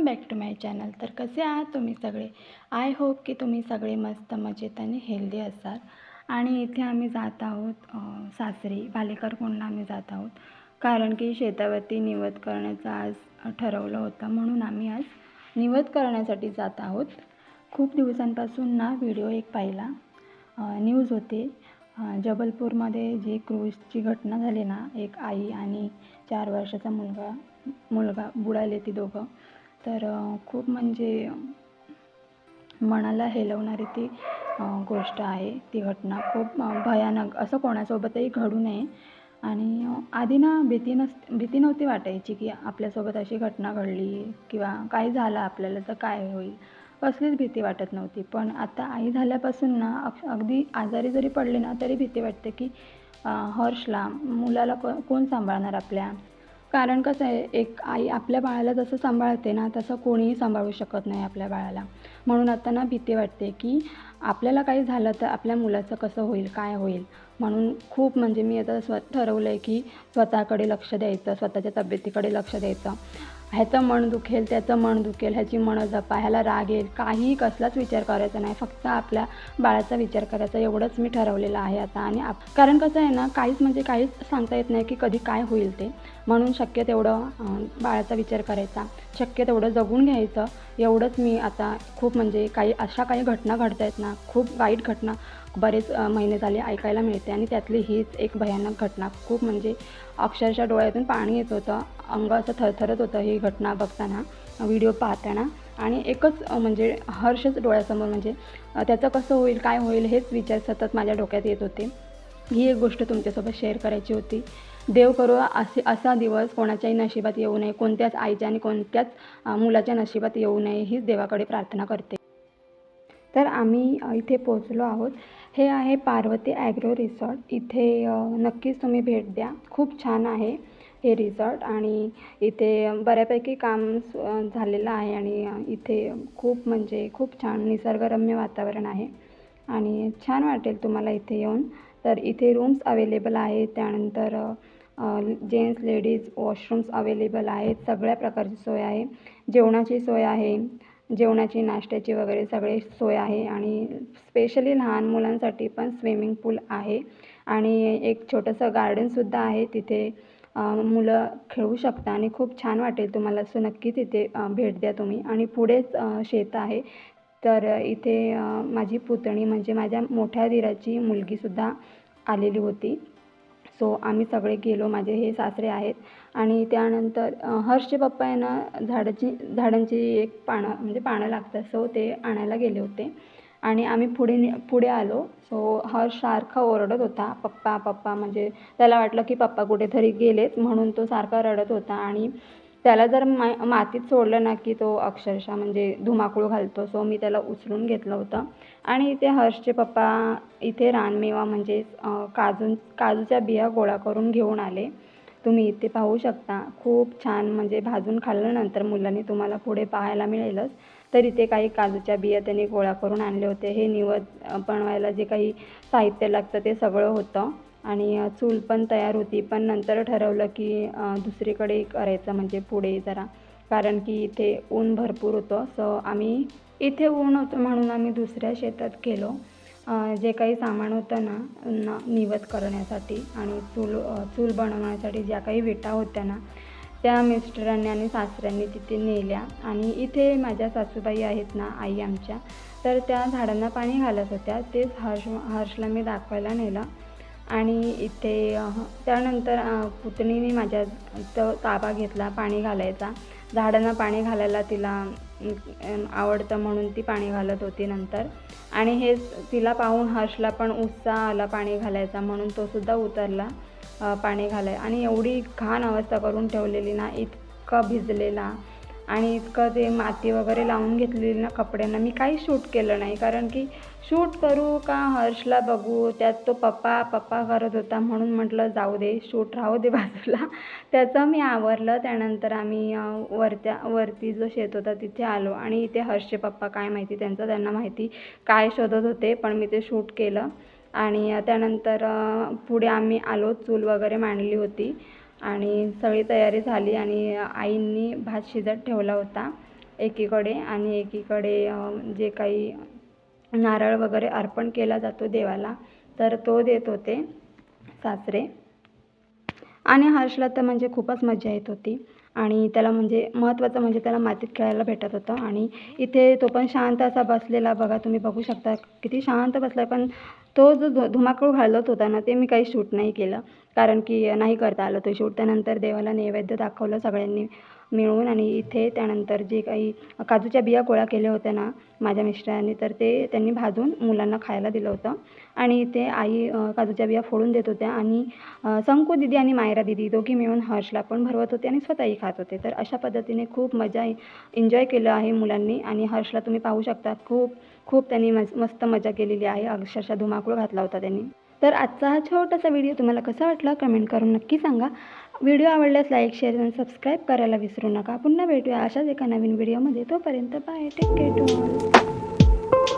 Back to my channel. तर कसे आहात तुम्ही सगळे? आय होप की तुम्ही सगळे मस्त मजेत आणि हेल्दी असाल. आणि इथे आम्ही जात आहोत सासरी भालेकर कुंडला आम्ही जात आहोत, कारण की शेतावरती निवद करण्याचं आज ठरवलं होतं, म्हणून आम्ही आज निवद करण्यासाठी जात आहोत. खूप दिवसांपासून ना व्हिडिओ एक पाहिला, न्यूज होते जबलपूरमध्ये जी क्रूजची घटना झाली ना, एक आई आणि 4 वर्षाचा मुलगा बुडाले ती दोघं. तर खूप म्हणजे मनाला हेलवणारी ती गोष्ट आहे. ती घटना खूप भयानक, असं कोणासोबतही घडू नये. आणि आधी ना भीती नव्हती वाटायची की आपल्यासोबत अशी घटना घडली किंवा काही झालं आपल्याला तर काय होईल, कसलीच भीती वाटत नव्हती. पण आता आई झाल्यापासून ना अगदी आजारी जरी पडली ना तरी भीती वाटते की हर्षला, मुलाला कोण सांभाळणार आपल्या. कारण कसं आहे, एक आई आपल्या बाळाला जसं सांभाळते ना तसं कोणीही सांभाळू शकत नाही आपल्या बाळाला. म्हणून आता ना भीती वाटते की आपल्याला काही झालं तर आपल्या मुलाचं कसं होईल, काय होईल. म्हणून खूप म्हणजे मी आता ठरवलं आहे की स्वतःकडे लक्ष द्यायचं, स्वतःच्या तब्येतीकडे लक्ष द्यायचं. ह्याचं मन दुखेल, त्याचं मन दुखेल, ह्याची मनं जपा, ह्याला राग येईल, काही कसलाच विचार करायचा नाही. फक्त आपल्या बाळाचा विचार करायचा, एवढंच मी ठरवलेलं आहे आता. आणि कारण कसं आहे ना, काहीच सांगता येत नाही की कधी काय होईल ते. म्हणून शक्य तेवढं बाळाचा विचार करायचा, शक्य तेवढं जगून घ्यायचं, एवढंच मी आता. खूप म्हणजे काही घटना घडत आहेत ना, खूप वाईट घटना बरेच महिने झाले ऐकायला मिळते. आणि त्यातली हीच एक भयानक घटना. खूप म्हणजे अक्षरशः डोळ्यातून पाणी येत होतं, अंग असं थरथरत होतं ही घटना बघताना, व्हिडिओ पाहताना. आणि एकच म्हणजे हर्षच डोळ्यासमोर, म्हणजे त्याचं कसं होईल, काय होईल, हेच विचार सतत माझ्या डोक्यात येत होते. ही एक गोष्ट तुमच्यासोबत शेअर करायची होती. देव करो असा दिवस कोणाच्याही नशिबात येऊ नये, कोणत्याच आईच्या आणि कोणत्याच मुलाच्या नशिबात येऊ नये, हीच देवाकडे प्रार्थना करते. तर आम्ही इथे पोचलो आहोत. हे आहे पार्वती ॲग्रो रिसॉर्ट. इथे नक्कीच तुम्ही भेट द्या. खूप छान आहे हे रिसॉर्ट. आणि इथे बऱ्यापैकी काम झालेलं आहे. आणि इथे खूप म्हणजे खूप छान निसर्गरम्य वातावरण आहे आणि छान वाटेल तुम्हाला इथे येऊन. तर इथे रूम्स अवेलेबल आहेत. त्यानंतर जेंट्स लेडीज वॉशरूम्स अवेलेबल आहेत. सगळ्या प्रकारची सोय आहे. जेवणाची सोय आहे, जेवणाची, नाश्त्याची वगैरे सगळे सोय आहे. आणि स्पेशली लहान मुलांसाठी पण स्विमिंग पूल आहे. आणि एक छोटंसं गार्डनसुद्धा आहे. तिथे मुलं खेळू शकता आणि खूप छान वाटेल तुम्हाला. सो नक्की तिथे भेट द्या तुम्ही. आणि पुढेच शेत आहे. तर इथे माझी पुतणी म्हणजे माझ्या मोठ्या दीराची मुलगीसुद्धा आलेली होती. सो आम्ही सगळे गेलो, माझे हे सासरे आहेत. आणि त्यानंतर हर्षचे पप्पा आहे ना, झाडांची एक म्हणजे पानं लागतात, सो ते आणायला गेले होते. आणि आम्ही पुढे आलो. सो हर्ष सारखा ओरडत होता, पप्पा पप्पा, म्हणजे त्याला वाटलं की पप्पा कुठेतरी गेलेत, म्हणून तो सारखा रडत होता. आणि त्याला जर मातीत सोडलं ना की तो अक्षरशः म्हणजे धुमाकूळ घालतो. सो मी त्याला उचलून घेतलं होतं. आणि इथे हर्षचे पप्पा इथे रानमेवा म्हणजे काजूच्या बिया गोळा करून घेऊन आले. तुम्ही इथे पाहू शकता. खूप छान म्हणजे भाजून खाल्ल्यानंतर मुलांनी तुम्हाला पुढे पाहायला मिळेलच. तर इथे काही काजूच्या बिया त्यांनी गोळा करून आणले होते. हे निवद बनवायला जे काही साहित्य लागतं ते सगळं होतं. आणि चूल पण तयार होती. पण नंतर ठरवलं की दुसरीकडे करायचं, म्हणजे पुढे जरा, कारण की इथे ऊन भरपूर होतं. सो आम्ही इथे ऊन होतं म्हणून आम्ही दुसऱ्या शेतात गेलो. जे काही सामान होतं ना निवद करण्यासाठी आणि चूल बनवण्यासाठी ज्या काही विटा होत्या ना, त्या मिस्टरांनी आणि सासऱ्यांनी तिथे नेल्या. आणि इथे माझ्या सासूबाई आहेत ना, आई आमच्या, तर त्या झाडांना पाणी घालत होत्या. तेच हर्षला मी दाखवायला नेलं. आणि इथे त्यानंतर पुतणीने माझ्या ताबा घेतला पाणी घालायचा. झाडांना पाणी घालायला तिला आवडतं म्हणून ती पाणी घालत होती नंतर. आणि हे तिला पाहून हर्षला पण उत्साह आला पाणी घालायचा, म्हणून तो सुद्धा उतरला पाणी घालाय. आणि एवढी घाण अवस्था करून ठेवलेली ना, इतका भिजलेला आणि इतकं ते माती वगैरे लावून घेतलेली ना कपड्यांना. मी काही शूट केलं नाही, कारण की शूट करू का हर्षला बघू, त्यात तो पप्पा पप्पा करत होता, म्हणून म्हटलं जाऊ दे, शूट राहू दे बाजूला. त्याचं मी आवरलं. त्यानंतर आम्ही वरती जो शेत होता तिथे आलो. आणि इथे हर्षचे पप्पा काय माहिती त्यांना माहिती काय शोधत होते, पण मी ते शूट केलं. आणि त्यानंतर पुढे आम्ही आलो. चूल वगैरे मांडली होती आणि सगळी तयारी झाली. आणि आईंनी भात शिजत ठेवला होता. एकीकडे आणि एकीकडे जे काही नारळ वगैरे अर्पण केला जातो देवाला, तर तो देत होते सासरे. आणि हर्षला तर म्हणजे खूपच मजा येत होती आणि त्याला म्हणजे महत्त्वाचं म्हणजे त्याला मातीत खेळायला भेटत होतं. आणि इथे तो पण शांत असा बसलेला बघा, तुम्ही बघू शकता किती शांत बसला आहे. पण तो जो धुमाकूळ घालत होता ना, ते मी काही शूट नाही केलं, कारण की नाही करता आलं ते शूट. त्यानंतर देवाला नैवेद्य दाखवलं सगळ्यांनी मिळून. आणि इथे त्यानंतर जे काही काजूच्या बिया गोळा केल्या होत्या ना माझ्या मिस्टरांनी, तर ते त्यांनी भाजून मुलांना खायला दिलं होतं. आणि इथे आई काजूच्या बिया फोडून देत होत्या आणि संकू दीदी आणि मायरा दीदी दोघी मिळून हर्षला पण भरवत होते आणि स्वतःही खात होते. तर अशा पद्धतीने खूप मजा एन्जॉय केलं आहे मुलांनी. आणि हर्षला तुम्ही पाहू शकता, खूप खूप त्यांनी मस्त मजा केलेली आहे. अक्षरशः धुमाकूळ घातला होता त्यांनी. तर आजचा हा छोटासा व्हिडिओ तुम्हाला कसा वाटला कमेंट करून नक्की सांगा. व्हिडिओ आवडल्यास लाईक, शेअर आणि सबस्क्राईब करायला विसरू नका. पुन्हा भेटूया अशाच एका नवीन व्हिडिओमध्ये. तोपर्यंत bye, take care to all.